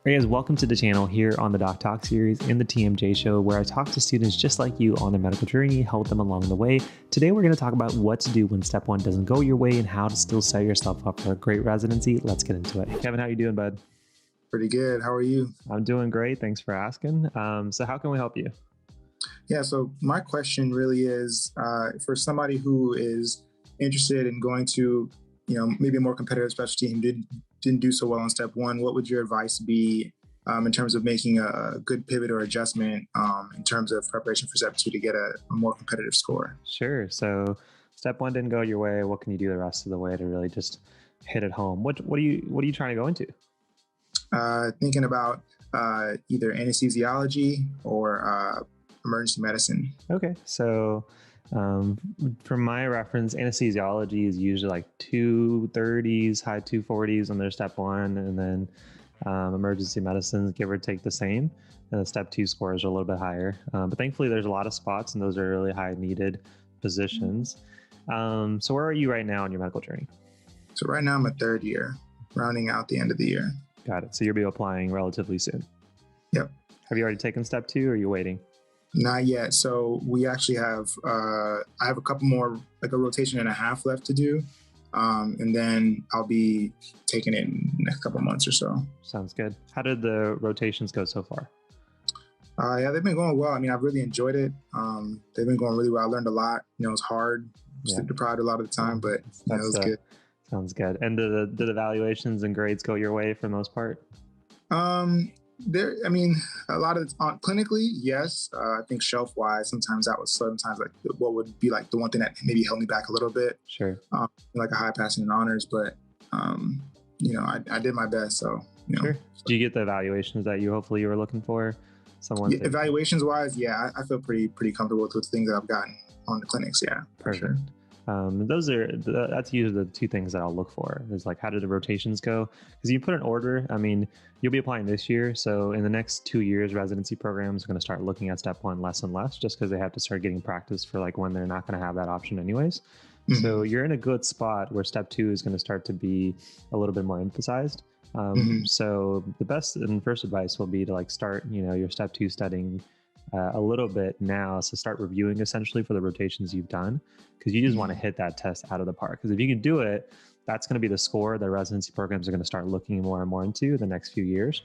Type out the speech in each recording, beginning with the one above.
Hey guys, welcome to the channel here on the Doc Talk series in the TMJ show, where I talk to students just like you on their medical journey, help them along the way. Today, we're going to talk about what to do when step one doesn't go your way and how to still set yourself up for a great residency. Let's get into it. Kevin, how you doing, bud? Pretty good. How are you? I'm doing great. Thanks for asking. So how can we help you? Yeah, so my question really is for somebody who is interested in going to, maybe a more competitive specialty and didn't do so well on step one, what would your advice be in terms of making a good pivot or adjustment in terms of preparation for step two to get a more competitive score? Sure. So step one didn't go your way. What can you do the rest of the way to really just hit it home? What are you trying to go into? Thinking about either anesthesiology or emergency medicine. Okay, so from my reference, anesthesiology is usually like 230s, high 240s on their step one, and then emergency medicine, give or take the same. And the step two scores are a little bit higher. But thankfully, there's a lot of spots, and those are really high needed positions. So where are you right now on your medical journey? So right now I'm a third year, rounding out the end of the year. Got it. So you'll be applying relatively soon. Yep. Have you already taken step two, or are you waiting? Not yet. So we actually have, I have a couple more, like a rotation and a half left to do. And then I'll be taking it in the next couple months or so. Sounds good. How did the rotations go so far? Yeah, they've been going well. I mean, I've really enjoyed it. They've been going really well. I learned a lot. It's hard, sleep deprived a lot of the time, but it was good. Sounds good. And did the evaluations and grades go your way for the most part? I mean, a lot of clinically, yes. I think shelf wise, sometimes that was sometimes like what would be like the one thing that maybe held me back a little bit. Sure. Like a high passing in honors, but I did my best. So sure. Do you get the evaluations that you were looking for? Evaluations wise, yeah, I feel pretty comfortable with the things that I've gotten on the clinics. Yeah, for sure. That's usually the two things that I'll look for is like, how did the rotations go? Because you put an order, I mean, you'll be applying this year. So in the next 2 years, residency programs are going to start looking at step one less and less, just because they have to start getting practice for like when they're not going to have that option anyways. Mm-hmm. So you're in a good spot where step two is going to start to be a little bit more emphasized. So the best and first advice will be to like start, your step two studying a little bit now. So start reviewing essentially for the rotations you've done, because you just want to hit that test out of the park. Because if you can do it, that's going to be the score that residency programs are going to start looking more and more into the next few years.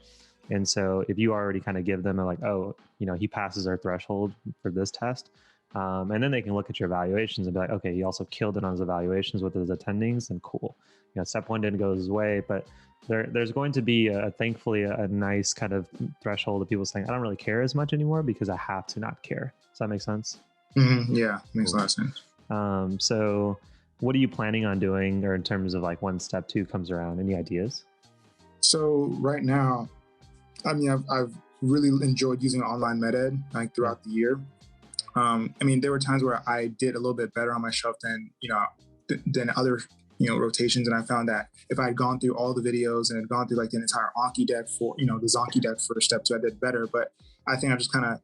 And so if you already kind of give them a like, oh, he passes our threshold for this test. And then they can look at your evaluations and be like, okay, he also killed it on his evaluations with his attendings, and cool. Step one didn't go his way, but there's going to be thankfully a nice kind of threshold of people saying, I don't really care as much anymore because I have to not care. Does that make sense? Mm-hmm. Yeah, makes a lot of sense. So what are you planning on doing, or in terms of like when step two comes around? Any ideas? So right now, I mean, I've really enjoyed using online med ed like throughout the year. I mean, there were times where I did a little bit better on my shelf than other rotations, and I found that if I had gone through all the videos and had gone through like the entire Anki deck for the Zonki deck for step two, I did better. But I think I just kind of,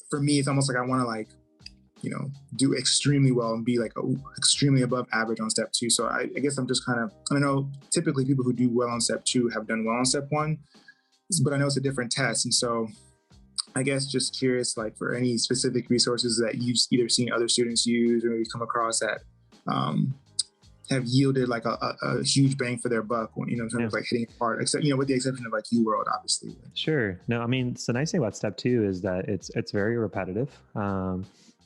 for me, it's almost like I want to like do extremely well and be like extremely above average on step two. So I guess I'm just kind of, I know typically people who do well on step two have done well on step one, but I know it's a different test, and so I guess just curious, like for any specific resources that you've either seen other students use or maybe come across that have yielded like a huge bang for their buck when, in terms of like hitting it hard, except, with the exception of like UWorld, obviously. Sure. No, I mean, the nice thing about step two is that it's very repetitive.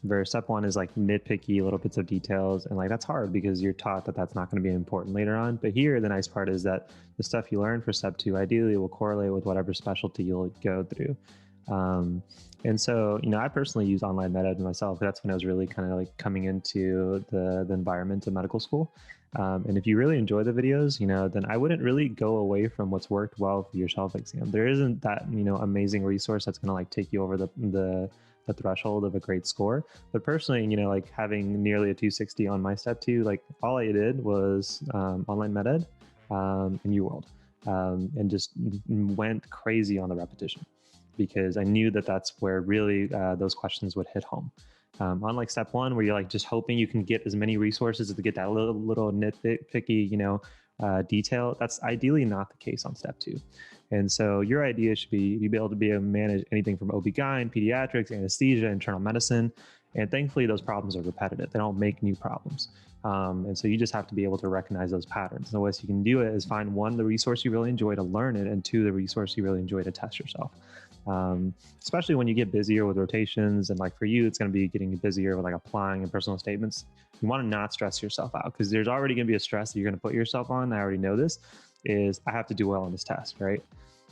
Where step one is like nitpicky little bits of details, and like that's hard because you're taught that that's not going to be important later on. But here, the nice part is that the stuff you learn for step two ideally will correlate with whatever specialty you'll go through. And so, I personally use online med ed myself. That's when I was really kind of like coming into the environment of medical school. And if you really enjoy the videos, then I wouldn't really go away from what's worked well for your shelf exam. There isn't that, amazing resource that's going to like take you over the threshold of a great score. But personally, like having nearly a 260 on my step two, like all I did was online med ed and UWorld, and just went crazy on the repetition, because I knew that that's where really those questions would hit home. Unlike step one, where you're like just hoping you can get as many resources to get that little nitpicky, detail, that's ideally not the case on step two. And so your idea should be you be able to manage anything from OB-GYN, pediatrics, anesthesia, internal medicine. And thankfully, those problems are repetitive. They don't make new problems. And so you just have to be able to recognize those patterns. And the ways you can do it is find one, the resource you really enjoy to learn it, and two, the resource you really enjoy to test yourself. Especially when you get busier with rotations, and like for you, it's going to be getting busier with like applying and personal statements. You want to not stress yourself out, because there's already going to be a stress that you're going to put yourself on. I already know this is I have to do well on this test, right?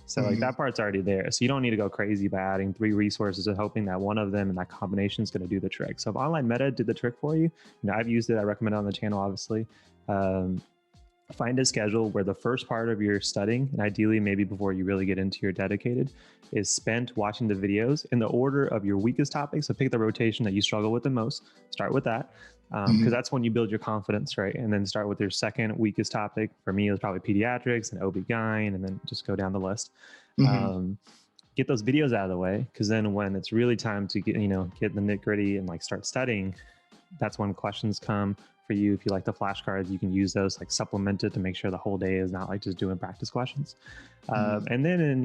So like that part's already there. So you don't need to go crazy by adding 3 resources and hoping that one of them and that combination is going to do the trick. So if online meta did the trick for you, I've used it. I recommend it on the channel, obviously. Find a schedule where the first part of your studying, and ideally maybe before you really get into your dedicated, is spent watching the videos in the order of your weakest topics. So pick the rotation that you struggle with the most, start with that, because that's when you build your confidence, right? And then start with your second weakest topic. For me, it was probably pediatrics and OB-GYN, and then just go down the list. Get those videos out of the way, because then when it's really time to get the nitty gritty and like start studying, that's when questions come for you. If you like the flashcards, you can use those, like supplement it to make sure the whole day is not like just doing practice questions. And then,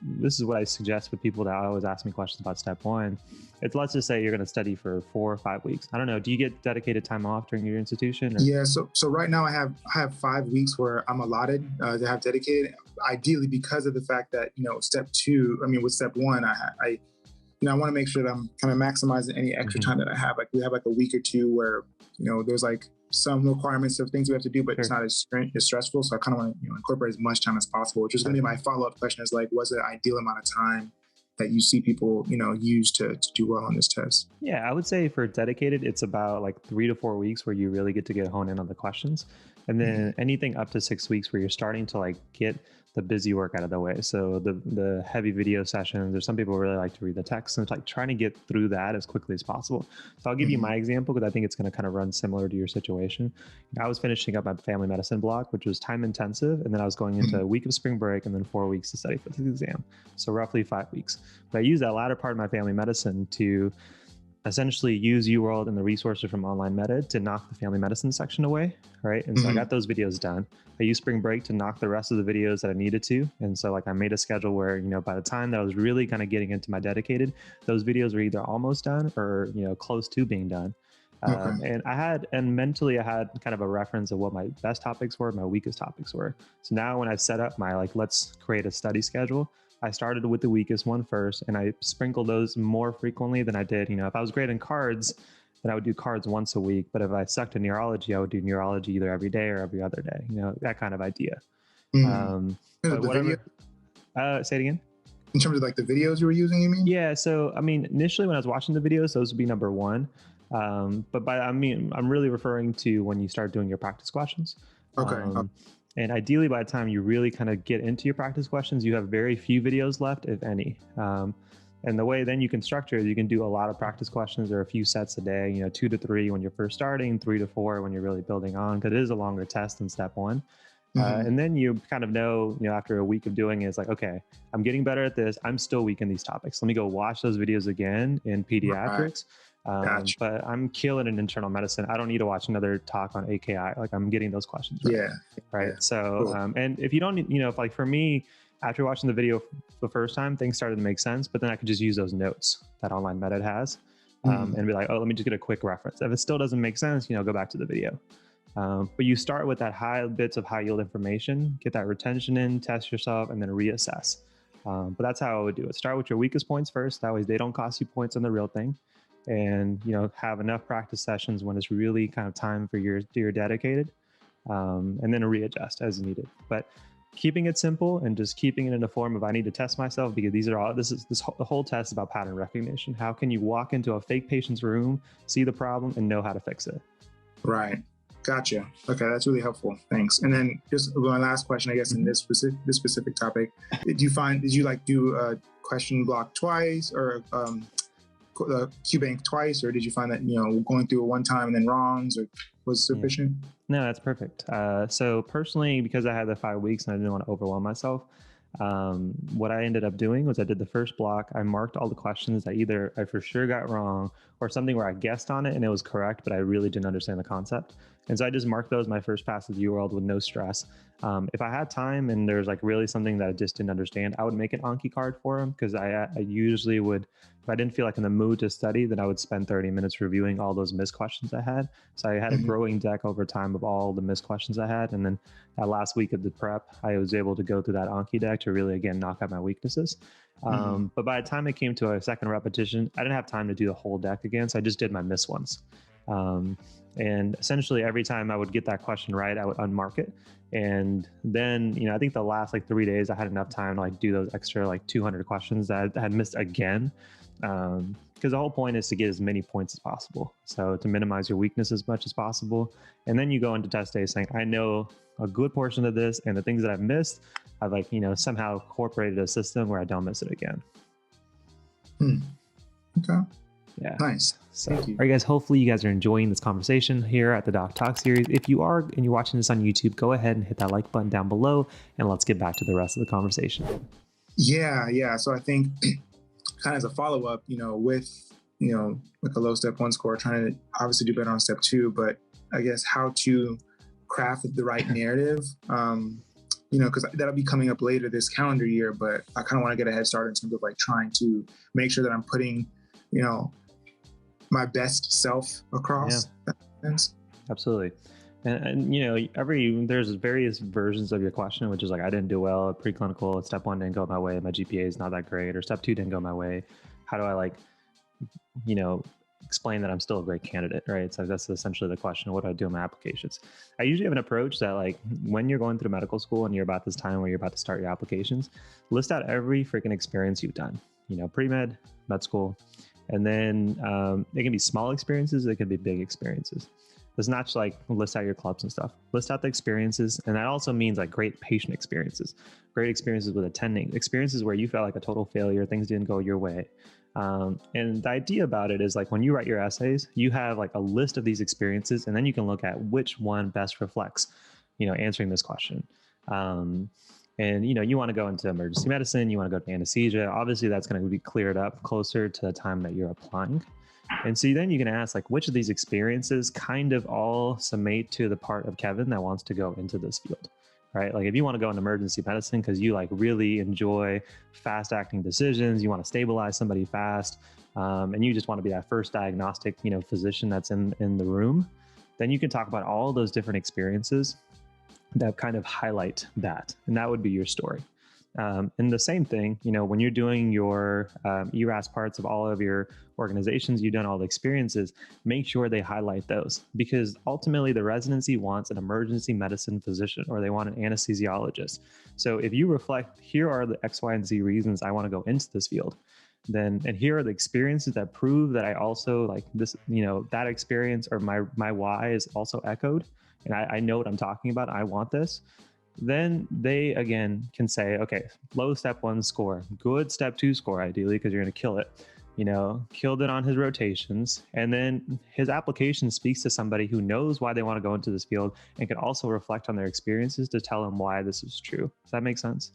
this is what I suggest with people that always ask me questions about step 1. It's, let's just say you're going to study for 4 or 5 weeks. I don't know. Do you get dedicated time off during your institution? Or? Yeah. So right now I have 5 weeks where I'm allotted to have dedicated, ideally because of the fact that, step 2, with step 1, I want to make sure that I'm kind of maximizing any extra time that I have. Like we have like a week or 2 where, there's like some requirements of things we have to do, but it's not as stressful. So I kind of want to incorporate as much time as possible, which is going to be my follow-up question is like, what's the ideal amount of time that you see people, use to do well on this test? Yeah, I would say for dedicated, it's about like 3 to 4 weeks where you really get to hone in on the questions. And then anything up to 6 weeks where you're starting to like get the busy work out of the way. So the heavy video sessions, there's some people who really like to read the text, and it's like trying to get through that as quickly as possible. So I'll give you my example, because I think it's going to kind of run similar to your situation. I was finishing up my family medicine block, which was time intensive. And then I was going into a week of spring break and then 4 weeks to study for the exam. So roughly 5 weeks. But I used that latter part of my family medicine to essentially use UWorld and the resources from Online Meta to knock the family medicine section away, right? And so I got those videos done. I used spring break to knock the rest of the videos that I needed to. And so like I made a schedule where, by the time that I was really kind of getting into my dedicated, those videos were either almost done or, close to being done. And mentally I had kind of a reference of what my best topics were, my weakest topics were. So now when I set up my, let's create a study schedule, I started with the weakest one first, and I sprinkled those more frequently than I did. If I was great in cards, then I would do cards once a week. But if I sucked in neurology, I would do neurology either every day or every other day, that kind of idea. But whatever. Say it again. In terms of like the videos you were using, you mean? Yeah. So, initially when I was watching the videos, those would be number 1. But I'm really referring to when you start doing your practice questions. Okay. And ideally, by the time you really kind of get into your practice questions, you have very few videos left, if any. And the way then you can structure is you can do a lot of practice questions or a few sets a day, 2 to 3 when you're first starting, 3 to 4 when you're really building on, because it is a longer test than step 1. And then you kind of know, after a week of doing it, it's like, okay, I'm getting better at this. I'm still weak in these topics. Let me go watch those videos again in pediatrics. Gotcha. But I'm killing in internal medicine. I don't need to watch another talk on AKI. Like I'm getting those questions right. Right. Yeah. So, cool. And if you don't, if like for me, after watching the video the first time, things started to make sense, but then I could just use those notes that Online Meta has and be like, oh, let me just get a quick reference. If it still doesn't make sense, go back to the video. But you start with that high bits of high yield information, get that retention in, test yourself, and then reassess. But that's how I would do it. Start with your weakest points first. That way they don't cost you points on the real thing. And, have enough practice sessions when it's really kind of time for your dedicated, and then readjust as needed. But keeping it simple and just keeping it in the form of, I need to test myself, because the whole test is about pattern recognition. How can you walk into a fake patient's room, see the problem, and know how to fix it? Right. Gotcha. Okay. That's really helpful. Thanks. And then just my last question, I guess, in this specific topic, did you like do a question block twice or, QBank twice, or did you find that going through it one time and then wrongs was sufficient? No, that's perfect. So personally, because I had the 5 weeks and I didn't want to overwhelm myself, what I ended up doing was I did the first block. I marked all the questions that either I for sure got wrong or something where I guessed on it and it was correct, but I really didn't understand the concept. And so I just marked those my first pass of the UWorld with no stress. If I had time and there's like really something that I just didn't understand, I would make an Anki card for them, because I usually would, if I didn't feel like in the mood to study, then I would spend 30 minutes reviewing all those missed questions I had. So I had a growing deck over time of all the missed questions I had. And then that last week of the prep, I was able to go through that Anki deck to really, again, knock out my weaknesses. But by the time it came to a second repetition, I didn't have time to do the whole deck again. So I just did my missed ones. And essentially every time I would get that question right, I would unmark it. And then, I think the last like 3 days I had enough time to like do those extra like 200 questions that I had missed again. Because the whole point is to get as many points as possible. So to minimize your weakness as much as possible. And then you go into test day saying, I know a good portion of this, and the things that I've missed, I've like, somehow incorporated a system where I don't miss it again. Okay. Yeah. Nice. So, all right, guys, hopefully you guys are enjoying this conversation here at the Doc Talk series. If you are and you're watching this on YouTube, go ahead and hit that like button down below, and let's get back to the rest of the conversation. Yeah. So I think kind of as a follow-up, with, like a low step 1 score, trying to obviously do better on step 2, but I guess how to craft the right narrative, because that'll be coming up later this calendar year, but I kind of want to get a head start in terms of like trying to make sure that I'm putting, my best self across. Yeah. Absolutely. And there's various versions of your question, which is like, I didn't do well at preclinical, step 1 didn't go my way, my GPA is not that great, or step 2 didn't go my way. How do I explain that I'm still a great candidate, right? So that's essentially the question. What do I do in my applications? I usually have an approach that like when you're going through medical school and you're about this time where you're about to start your applications, list out every freaking experience you've done, pre-med, med school. And then it can be small experiences, it can be big experiences. It's not just like list out your clubs and stuff. List out the experiences. And that also means like great patient experiences, great experiences with attending, experiences where you felt like a total failure, things didn't go your way. And the idea about it is like when you write your essays, you have like a list of these experiences, and then you can look at which one best reflects, answering this question. And, you want to go into emergency medicine, you want to go to anesthesia. Obviously, that's going to be cleared up closer to the time that you're applying. And so then you can ask, like, which of these experiences kind of all summate to the part of Kevin that wants to go into this field, right? Like if you want to go into emergency medicine because you like really enjoy fast acting decisions, you want to stabilize somebody fast, and you just want to be that first diagnostic, physician that's in the room, then you can talk about all those different experiences that kind of highlight that. And that would be your story. And the same thing, when you're doing your ERAS parts of all of your organizations, you've done all the experiences, make sure they highlight those, because ultimately the residency wants an emergency medicine physician, or they want an anesthesiologist. So if you reflect, here are the X, Y, and Z reasons I want to go into this field, then, and here are the experiences that prove that I also like this, that experience or my why is also echoed. And I know what I'm talking about. I want this. Then they, again, can say, okay, low step 1 score, good step 2 score, ideally, because you're going to kill it, killed it on his rotations. And then his application speaks to somebody who knows why they want to go into this field and can also reflect on their experiences to tell them why this is true. Does that make sense?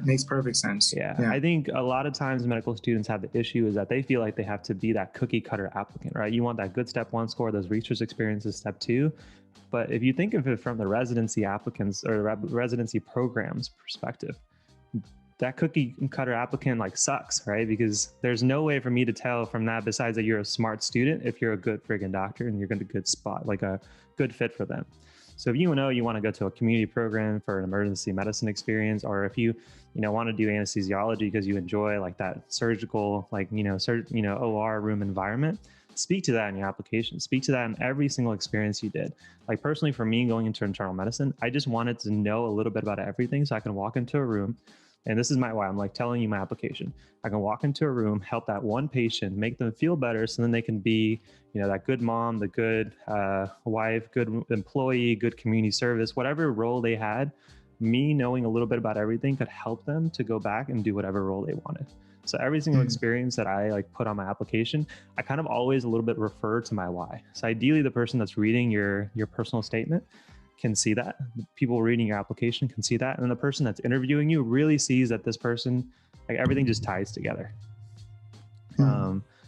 Makes perfect sense. Yeah. I think a lot of times medical students have the issue is that they feel like they have to be that cookie cutter applicant, right? You want that good step 1 score, those research experiences, step 2. But if you think of it from the residency applicants or residency programs perspective, that cookie cutter applicant like sucks, right? Because there's no way for me to tell from that, besides that you're a smart student, if you're a good friggin' doctor and you're going to good spot, like a good fit for them. So if you want to go to a community program for an emergency medicine experience, or if you want to do anesthesiology because you enjoy like that surgical, like, OR room environment, speak to that in your application. Speak to that in every single experience you did. Like personally, for me going into internal medicine, I just wanted to know a little bit about everything so I can walk into a room. And this is why I'm like telling you my application. I can walk into a room, help that one patient, make them feel better, so then they can be, that good mom, the good wife, good employee, good community service, whatever role they had. Me knowing a little bit about everything could help them to go back and do whatever role they wanted. So every single experience that I like put on my application, I kind of always a little bit refer to my why. So ideally, the person that's reading your personal statement can see that. People reading your application can see that. And then the person that's interviewing you really sees that this person, like everything just ties together.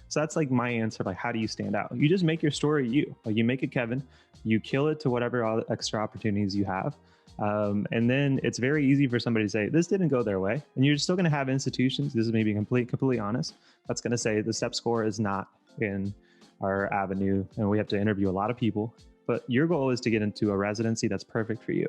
So that's like my answer. Like, how do you stand out? You just make your story you. Like, you make it Kevin, you kill it to whatever extra opportunities you have. And then it's very easy for somebody to say, this didn't go their way. And you're still going to have institutions, this is maybe completely honest, that's going to say the step score is not in our avenue and we have to interview a lot of people. But your goal is to get into a residency that's perfect for you.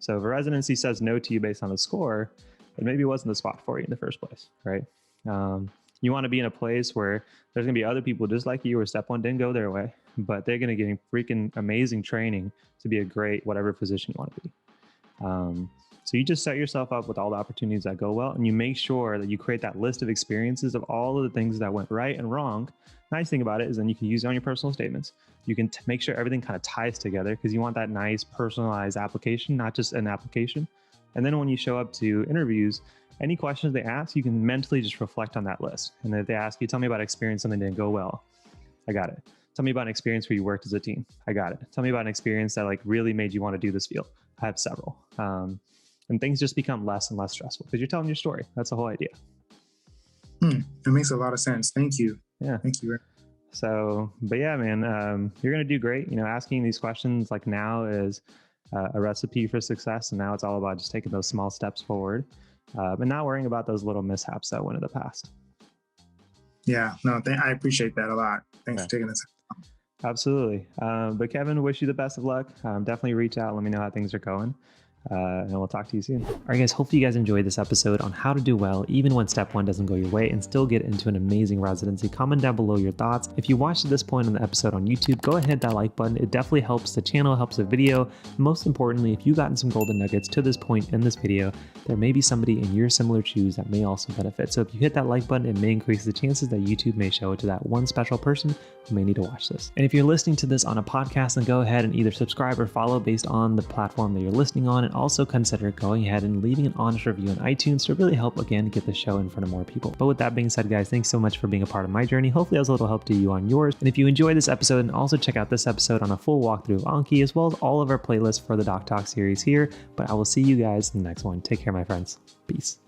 So if a residency says no to you based on the score, it maybe wasn't the spot for you in the first place, right? You want to be in a place where there's going to be other people just like you, where step one didn't go their way, but they're going to get freaking amazing training to be a great whatever position you want to be. So you just set yourself up with all the opportunities that go well, and you make sure that you create that list of experiences of all of the things that went right and wrong. Nice thing about it is then you can use it on your personal statements. You can make sure everything kind of ties together because you want that nice personalized application, not just an application. And then when you show up to interviews, any questions they ask, you can mentally just reflect on that list. And if they ask you, tell me about an experience something didn't go well, I got it. Tell me about an experience where you worked as a team, I got it. Tell me about an experience that like really made you want to do this field, I have several. And things just become less and less stressful because you're telling your story. That's the whole idea. It makes a lot of sense. Thank you. Yeah. Thank you. So, but yeah, man, you're going to do great. You know, asking these questions like now is a recipe for success. And now it's all about just taking those small steps forward and not worrying about those little mishaps that went in the past. Yeah, no, I appreciate that a lot. Thanks for taking this. Absolutely. But Kevin, wish you the best of luck. Definitely reach out. Let me know how things are going. And we'll talk to you soon. All right, guys, hopefully you guys enjoyed this episode on how to do well even when step one doesn't go your way and still get into an amazing residency. Comment down below your thoughts. If you watched at this point in the episode on YouTube, go ahead, hit that like button. It definitely helps the channel, helps the video. Most importantly, if you've gotten some golden nuggets to this point in this video, there may be somebody in your similar shoes that may also benefit. So if you hit that like button, it may increase the chances that YouTube may show it to that one special person who may need to watch this. And if you're listening to this on a podcast, then go ahead and either subscribe or follow based on the platform that you're listening on. And also consider going ahead and leaving an honest review on iTunes to really help, again, get the show in front of more people. But with that being said, guys, thanks so much for being a part of my journey. Hopefully I was a little help to you on yours. And if you enjoyed this episode, and also check out this episode on a full walkthrough of Anki, as well as all of our playlists for the Doc Talk series here. But I will see you guys in the next one. Take care, my friends. Peace.